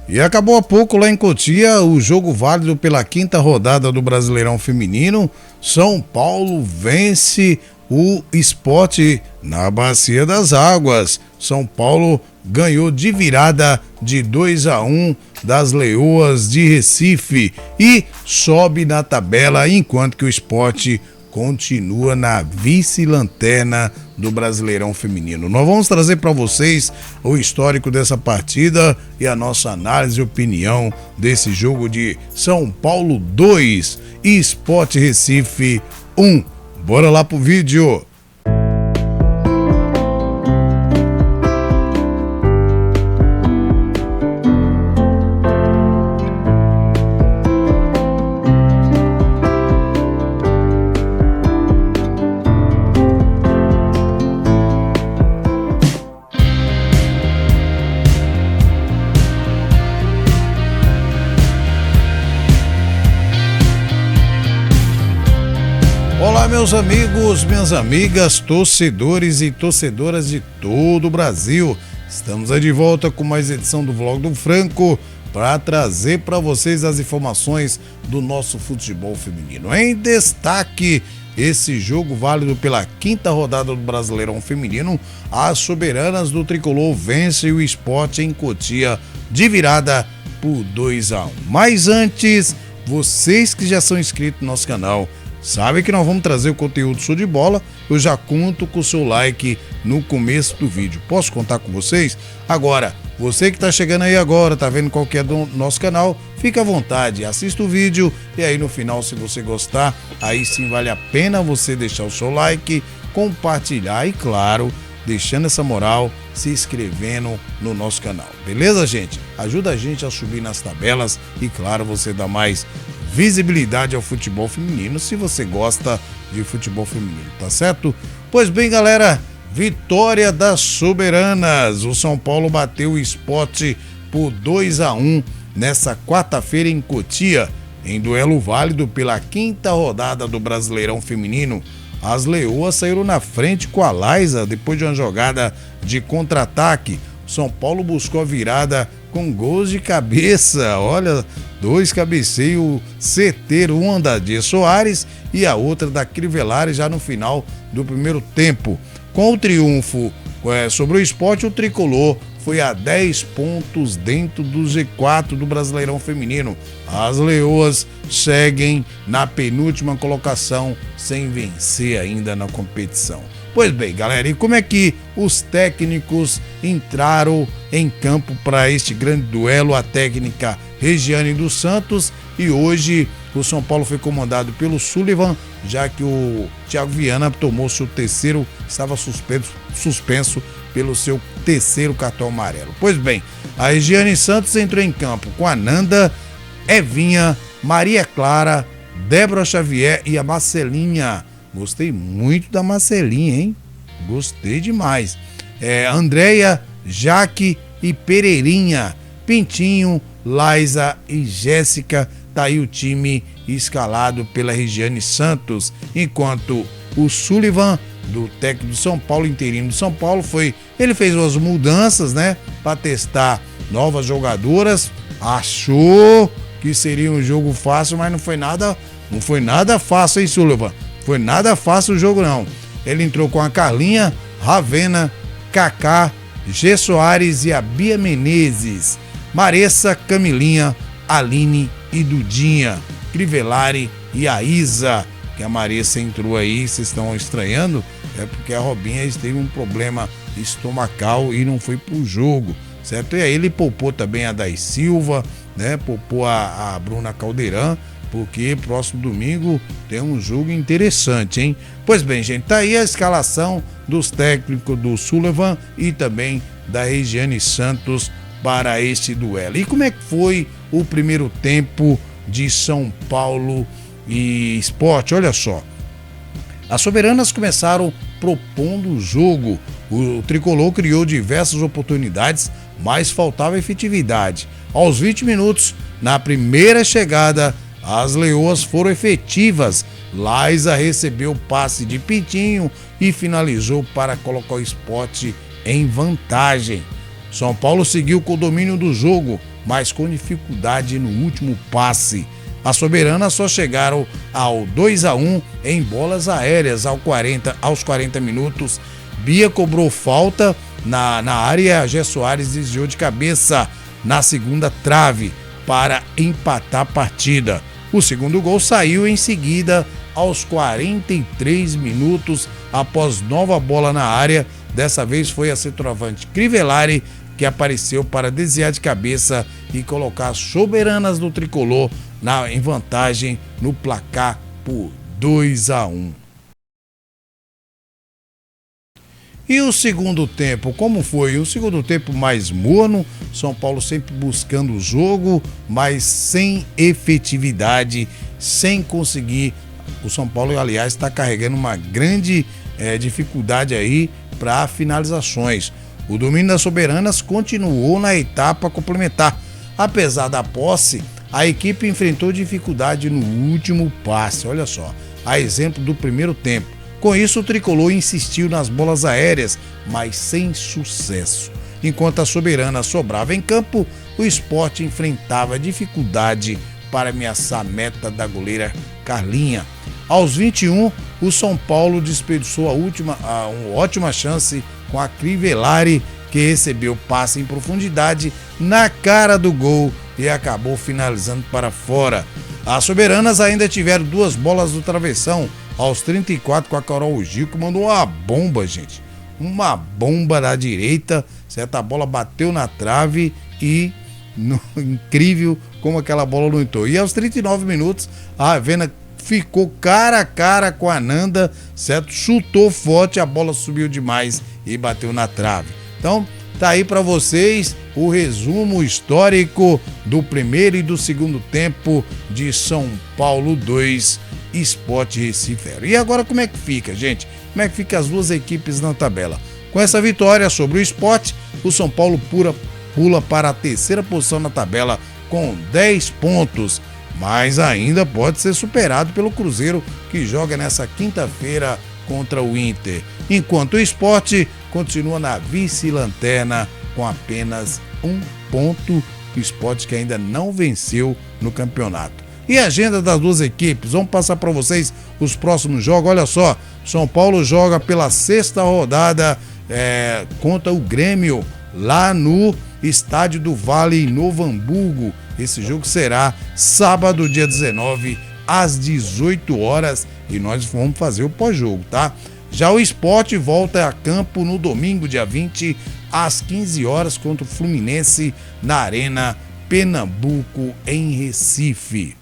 E acabou há pouco lá em Cotia o jogo válido pela quinta rodada do Brasileirão Feminino. São Paulo vence o Sport na Bacia das Águas. São Paulo ganhou de virada de 2-1 das Leoas de Recife e sobe na tabela, enquanto que o Sport continua na vice-lanterna do Brasileirão Feminino. Nós vamos trazer para vocês o histórico dessa partida e a nossa análise e opinião desse jogo de São Paulo 2 e Sport Recife 1. Bora lá pro vídeo! Olá, meus amigos, minhas amigas, torcedores e torcedoras de todo o Brasil. Estamos aí de volta com mais edição do Vlog do Franco para trazer para vocês as informações do nosso futebol feminino. Em destaque, esse jogo válido pela quinta rodada do Brasileirão Feminino, as soberanas do Tricolor vencem o Sport em Cotia de virada por 2-1. Mas antes, vocês que já são inscritos no nosso canal, sabe que nós vamos trazer o conteúdo show de bola. Eu já conto com o seu like no começo do vídeo. Posso contar com vocês? Agora, você que está chegando aí agora, está vendo qual que é do nosso canal, fica à vontade, assista o vídeo e aí no final, se você gostar, aí sim vale a pena você deixar o seu like, compartilhar e, claro, deixando essa moral, se inscrevendo no nosso canal. Beleza, gente? Ajuda a gente a subir nas tabelas e, claro, você dá mais visibilidade ao futebol feminino, se você gosta de futebol feminino, tá certo? Pois bem, galera, vitória das soberanas. O São Paulo bateu o Sport por 2-1 nessa quarta-feira em Cotia, em duelo válido pela quinta rodada do Brasileirão Feminino. As Leoas saíram na frente com a Laisa depois de uma jogada de contra-ataque. São Paulo buscou a virada com gols de cabeça, olha, dois cabeceios certeiros, uma da Dia Soares e a outra da Crivellari já no final do primeiro tempo. Com o triunfo sobre o Sport, o Tricolor foi a 10 pontos dentro do G4 do Brasileirão Feminino. As Leoas seguem na penúltima colocação sem vencer ainda na competição. Pois bem, galera, e como é que os técnicos entraram em campo para este grande duelo? A técnica Regiane dos Santos, e hoje o São Paulo foi comandado pelo Sullivan, já que o Thiago Viana tomou seu terceiro, estava suspenso pelo seu terceiro cartão amarelo. Pois bem, a Regiane Santos entrou em campo com a Nanda, Evinha, Maria Clara, Débora Xavier e a Marcelinha. Gostei muito da Marcelinha, hein? Gostei demais. Andréia, Jaque e Pereirinha, Pintinho, Laisa e Jéssica. Tá aí o time escalado pela Regiane Santos. Enquanto o Sullivan, do técnico do São Paulo, interino do São Paulo, ele fez umas mudanças, né? Para testar novas jogadoras. Achou que seria um jogo fácil, mas não foi nada fácil, hein, Sullivan? Foi nada fácil o jogo, não. Ele entrou com a Carlinha, Ravena, Cacá, G. Soares e a Bia Menezes, Maressa, Camilinha, Aline e Dudinha, Crivellari e a Isa, que a Maressa entrou aí, vocês estão estranhando, é porque a Robinha teve um problema estomacal e não foi pro jogo, certo? E aí ele poupou também a Day Silva, né? Poupou a Bruna Caldeirão, porque próximo domingo tem um jogo interessante, hein? Pois bem, gente, tá aí a escalação dos técnicos do Sullivan e também da Regiane Santos para este duelo. E como é que foi o primeiro tempo de São Paulo e Sport? Olha só, as soberanas começaram propondo o jogo. O Tricolor criou diversas oportunidades, mas faltava efetividade. Aos 20 minutos, na primeira chegada, as Leoas foram efetivas. Laisa recebeu o passe de Pintinho e finalizou para colocar o Sport em vantagem. São Paulo seguiu com o domínio do jogo, mas com dificuldade no último passe. As soberanas só chegaram ao 2-1 em bolas aéreas aos 40 minutos. Bia cobrou falta na área e a Gé Soares desviou de cabeça na segunda trave para empatar a partida. O segundo gol saiu em seguida aos 43 minutos após nova bola na área. Dessa vez foi a centroavante Crivellari que apareceu para desviar de cabeça e colocar as soberanas do tricolor em vantagem no placar por 2-1. E o segundo tempo, como foi? O segundo tempo mais morno, São Paulo sempre buscando o jogo, mas sem efetividade, sem conseguir. O São Paulo, aliás, está carregando uma grande dificuldade aí para finalizações. O domínio das soberanas continuou na etapa complementar. Apesar da posse, a equipe enfrentou dificuldade no último passe, olha só, a exemplo do primeiro tempo. Com isso, o tricolor insistiu nas bolas aéreas, mas sem sucesso. Enquanto a soberana sobrava em campo, o Sport enfrentava dificuldade para ameaçar a meta da goleira Carlinha. Aos 21, o São Paulo desperdiçou uma ótima chance com a Crivellari, que recebeu passe em profundidade na cara do gol e acabou finalizando para fora. As soberanas ainda tiveram duas bolas do travessão aos 34 com a Carol Gil, que mandou uma bomba, gente. Uma bomba da direita, certa bola bateu na trave e incrível como aquela bola não entrou. E aos 39 minutos, a Ravena ficou cara a cara com a Nanda, certo? Chutou forte, a bola subiu demais e bateu na trave. Então, tá aí para vocês o resumo histórico do primeiro e do segundo tempo de São Paulo 2, Sport Recife. E agora como é que fica, gente? Como é que fica as duas equipes na tabela? Com essa vitória sobre o Sport, o São Paulo pula para a terceira posição na tabela com 10 pontos, mas ainda pode ser superado pelo Cruzeiro, que joga nessa quinta-feira contra o Inter, enquanto o Sport continua na vice-lanterna com apenas 1 ponto, o Sport que ainda não venceu no campeonato. E a agenda das duas equipes, vamos passar para vocês os próximos jogos. Olha só, São Paulo joga pela sexta rodada contra o Grêmio lá no Estádio do Vale, em Novo Hamburgo. Esse jogo será sábado, dia 19, às 18 horas, e nós vamos fazer o pós-jogo, tá? Já o Sport volta a campo no domingo, dia 20, às 15 horas, contra o Fluminense na Arena Pernambuco, em Recife.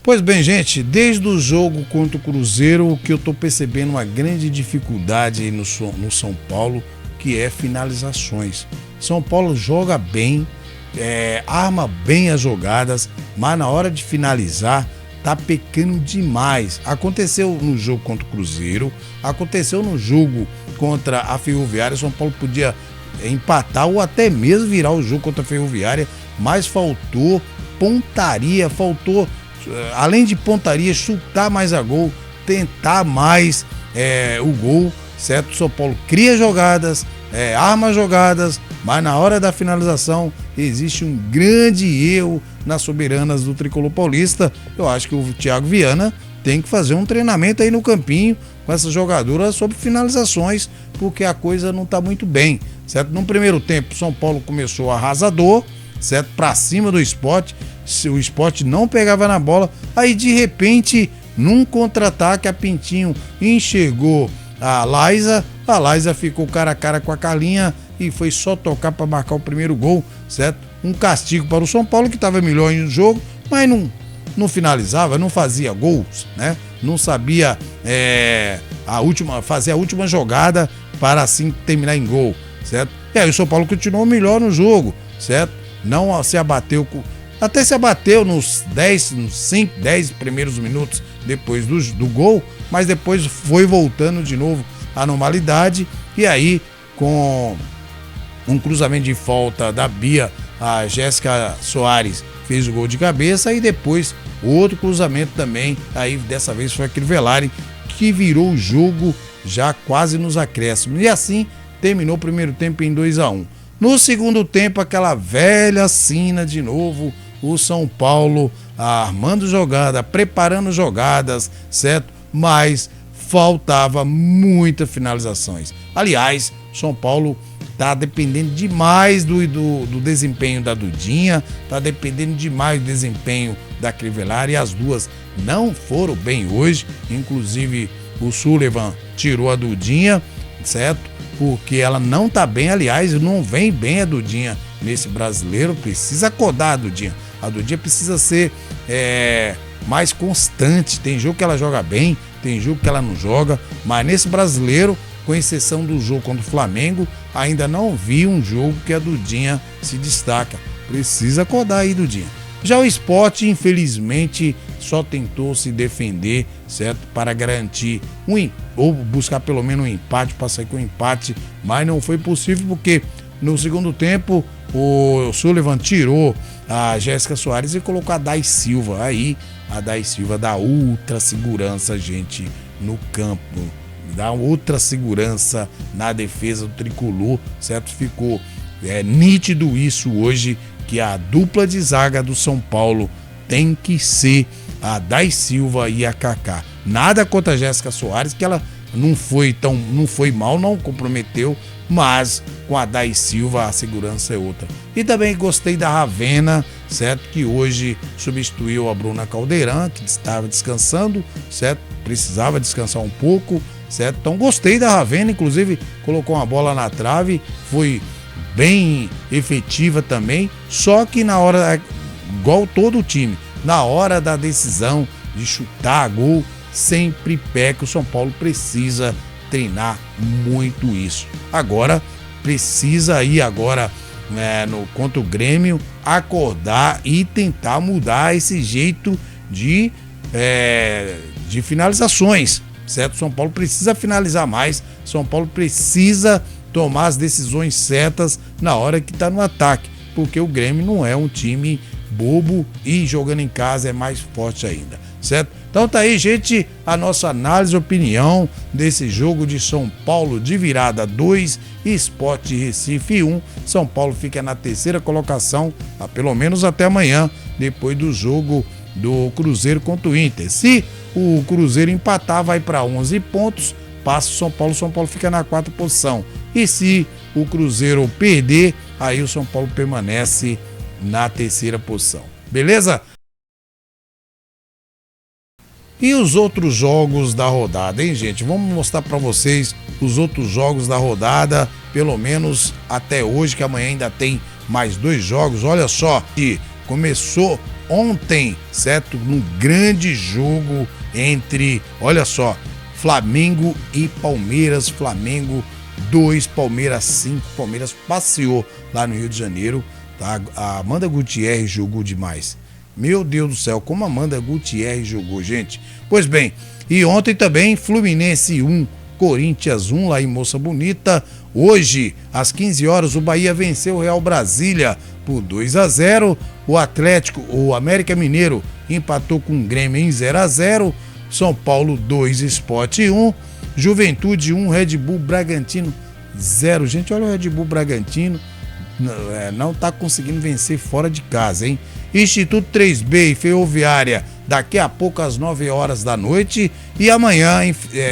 Pois bem, gente, desde o jogo contra o Cruzeiro, o que eu tô percebendo uma grande dificuldade no São Paulo, que é finalizações. São Paulo joga bem, arma bem as jogadas, mas na hora de finalizar tá pecando demais. Aconteceu no jogo contra o Cruzeiro, aconteceu no jogo contra a Ferroviária. São Paulo podia empatar ou até mesmo virar o jogo contra a Ferroviária, mas faltou pontaria, faltou, além de pontaria, chutar mais a gol, tentar mais o gol, certo? O São Paulo cria jogadas, arma jogadas, mas na hora da finalização existe um grande erro nas soberanas do Tricolor Paulista. Eu acho que o Thiago Viana tem que fazer um treinamento aí no campinho com essas jogadoras sobre finalizações, porque a coisa não está muito bem, certo? No primeiro tempo, o São Paulo começou arrasador, certo? Para cima do Sport, o Sport não pegava na bola, aí de repente, num contra-ataque, a Pintinho enxergou a Laísa ficou cara a cara com a Carlinha e foi só tocar para marcar o primeiro gol, certo? Um castigo para o São Paulo, que estava melhor no jogo, mas não finalizava, não fazia gols, né? Não sabia fazer a última jogada para assim terminar em gol, certo? E aí o São Paulo continuou melhor no jogo, certo? Não se abateu, até se abateu nos 5, 10 primeiros minutos depois do gol, mas depois foi voltando de novo à normalidade, e aí com um cruzamento de falta da Bia, a Jéssica Soares fez o gol de cabeça, e depois outro cruzamento também, aí dessa vez foi a Crivellari, que virou o jogo já quase nos acréscimos, e assim terminou o primeiro tempo em 2-1. No segundo tempo, aquela velha sina de novo, o São Paulo armando jogada, preparando jogadas, certo? Mas faltava muitas finalizações. Aliás, São Paulo tá dependendo demais do desempenho da Dudinha, tá dependendo demais do desempenho da Crivellari, e as duas não foram bem hoje. Inclusive o Sullivan tirou a Dudinha, certo? Porque ela não tá bem, aliás, não vem bem a Dudinha nesse brasileiro, precisa acordar a Dudinha. A Dudinha precisa ser mais constante. Tem jogo que ela joga bem, tem jogo que ela não joga, mas nesse brasileiro, com exceção do jogo contra o Flamengo, ainda não vi um jogo que a Dudinha se destaca. Precisa acordar aí, Dudinha. Já o Sport, infelizmente, só tentou se defender, certo? Para garantir ou buscar pelo menos um empate, para sair com um empate, mas não foi possível porque no segundo tempo o Sullivan tirou a Jéssica Soares e colocou a Day Silva. Aí a Day Silva dá outra segurança, gente, no campo, dá outra segurança na defesa do tricolor, certo? Ficou nítido isso hoje, que a dupla de zaga do São Paulo tem que ser a Day Silva e a Kaká. Nada contra a Jéssica Soares, que ela não foi mal, não comprometeu, mas com a Day Silva a segurança é outra. E também gostei da Ravena, certo? Que hoje substituiu a Bruna Caldeirão, que estava descansando, certo? Precisava descansar um pouco, certo? Então gostei da Ravena, inclusive colocou uma bola na trave, foi bem efetiva também, só que na hora, igual todo o time, na hora da decisão de chutar gol, sempre peca. O São Paulo precisa treinar muito isso. Agora, precisa ir agora contra o Grêmio, acordar e tentar mudar esse jeito de finalizações, certo? São Paulo precisa finalizar mais, São Paulo precisa tomar as decisões certas na hora que está no ataque, porque o Grêmio não é um time bobo e jogando em casa é mais forte ainda, certo? Então tá aí, gente, a nossa análise e opinião desse jogo de São Paulo de virada 2 e Sport Recife 1. São Paulo fica na terceira colocação, pelo menos até amanhã, depois do jogo do Cruzeiro contra o Inter. Se o Cruzeiro empatar, vai para 11 pontos, passa o São Paulo fica na quarta posição. E se o Cruzeiro perder, aí o São Paulo permanece na terceira posição. Beleza? E os outros jogos da rodada, hein, gente? Vamos mostrar para vocês os outros jogos da rodada, pelo menos até hoje, que amanhã ainda tem mais 2 jogos. Olha só, que começou ontem, certo? Um grande jogo entre, olha só, Flamengo e Palmeiras. Flamengo 2, Palmeiras 5. Palmeiras passeou lá no Rio de Janeiro, tá? A Amanda Gutierrez jogou demais. Meu Deus do céu, como a Amanda Gutierrez jogou, gente. Pois bem, e ontem também Fluminense 1, Corinthians 1, lá em Moça Bonita. Hoje, às 15 horas, o Bahia venceu o Real Brasília por 2-0. O América Mineiro empatou com o Grêmio em 0-0. São Paulo 2, Sport 1. Juventude 1, Red Bull Bragantino 0. Gente, olha o Red Bull Bragantino. Não tá conseguindo vencer fora de casa, hein? Instituto 3B e Ferroviária daqui a pouco às 9 horas da noite. E amanhã,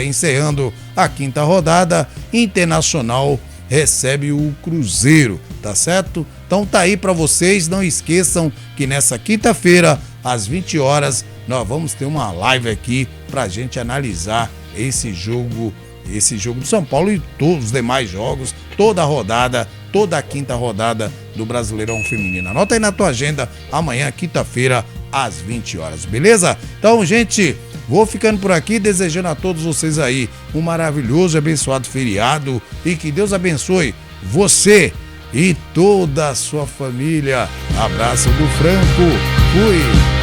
encerrando a quinta rodada, Internacional recebe o Cruzeiro, tá certo? Então tá aí para vocês, não esqueçam que nessa quinta-feira, às 20 horas, nós vamos ter uma live aqui pra gente analisar esse jogo do São Paulo e todos os demais jogos, toda a rodada, toda a quinta rodada do Brasileirão Feminino. Anota aí na tua agenda, amanhã, quinta-feira, às 20 horas, beleza? Então, gente, vou ficando por aqui, desejando a todos vocês aí um maravilhoso e abençoado feriado e que Deus abençoe você e toda a sua família. Abraço do Franco, fui!